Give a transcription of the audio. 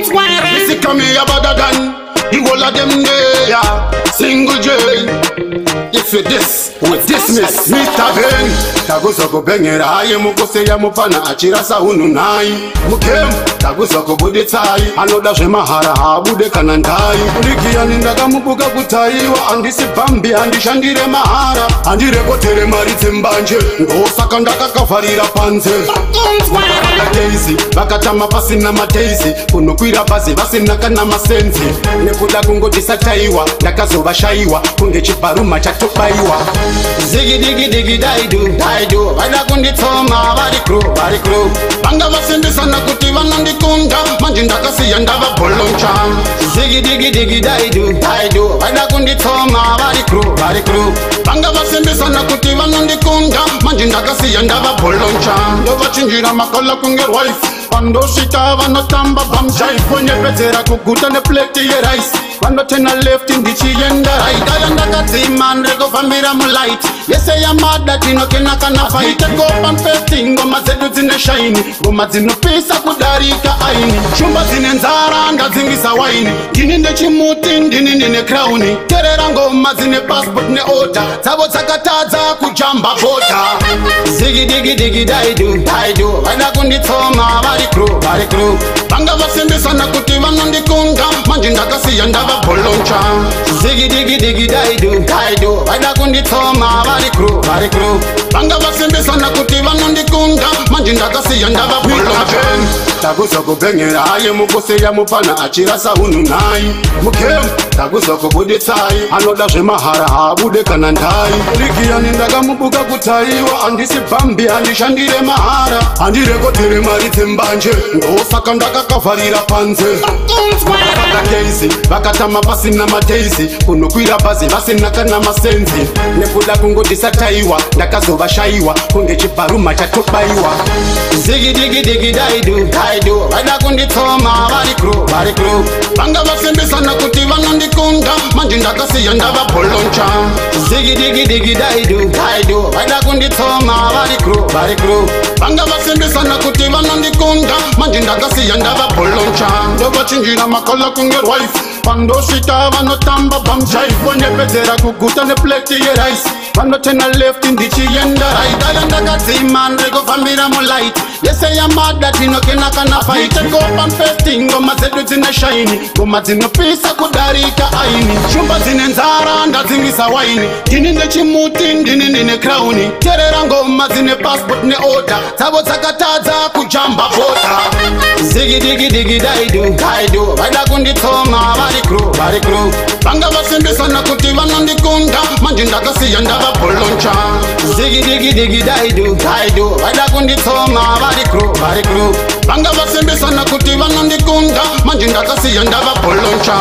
This is coming better than the whole of them there. Single J. If you this, we dismiss Mr. Ben. Tagusa ko bengera aye mukose ya mupana achirasa hunu nai. Mukem tagusa ko bude tai. Anoda shema hara habude kanandai. Uliki anindaga mubuga kutaiwa. Andisi bambi andishandire mahara. Andire kotere marite mbanje. Ngosa kandaka kafarira panze. Daisy, bakatama pasi na madaisy. Kunukwira basi basi nakana masenzi. Nekuda kungo disataiwa. Ndakazoba shaiwa. Kunge chiparuma chatopaiwa. Ziggy diggy diggy daidu. Waida kundi toma bari crew. Banga basendi sana kutiva nandi kunda. Manjinda kasi yandava boloncha. Ziggy diggy daidu. Waida kundi toma bari crew. Banga basendi sana kutiva nandi kunda. Manjinda kasi yandava boloncha. Dova chinjira makola kunger wife. Pando shita vano tamba bamjai. Kwenye petera kukuta ne plate ye rice. Pando tena left in the chiyenda right. Ayanda kati man rego famira light. Yes, I am mad that you know can fight. Go up and festing, go mazedu zine shine. Go mazino pesa kudarika aini. Shumba zine nzara anda zingisa waini. Dini nde chimuti, dini nene crowni. Tererango mazine passport ne ota. Sabo sakataza kujamba bota. Ziggy diggy daidu. Waida kundi toma bari crew. Banga basembe sana kutiva nandi kunda. Manjinda kasi yandava boloncha. Ziggy diggy daidu. Waida kundi toma bari crew. Banga basembe sana kutiva nandi kunda. Manjinda kasi yandava boloncha. Tagusa ko bengera aye mukose ya mupana achirasa hunu nai. Mukem tagusa ko bude tai. Anoda shema hara habude kanandai. Uliki anindaga mubuga kutaiwa. Andisi bambi andishandire mahara. Andire kotere marite mbanje. Ngosa kandaka kafarira panze. Daisy, bakatama pasi na madaisy. Kunukwira basi basi nakana masenzi. Nekuda kungo disataiwa. Ndakazoba shaiwa. Kunge chiparuma chatopaiwa. Ziggy diggy daidu. Waida kundi toma bari crew. Banga basembe sana kutiva nandi kunda. Manjinda kasi yandava boloncha. Ziggy diggy daidu. Waida kundi toma bari crew. Banga basembe sana kutiva nandi kunda. Manjinda kasi yandava boloncha. Dova chinjira makola kunger wife. Pando shita vano tamba bamjai. Kwenye petera kukuta ne plate ye rice. Pando tena left in the chiyenda right. Ayanda kati man rego famira light. Yes, I am mad that you know can fight. Go up and festing, go mazedu zine shiny. Go mazino pesa kudarika aini. Shumba zine nzara anda zingisa waini. Dini ne chimuti, dini nene crowni. Tererango mazine passport ne ota. Sabo sakataza kujamba bota. Ziggy diggy daidu. Waida kundi toma bari crew. Banga basembe sana kutiva nandi kunda. Manjinda kasi yandava boloncha. Ziggy diggy daidu. Waida kundi toma bari crew. Banga basembe sana kutiva nandi kunda. Manjinda kasi yandava boloncha.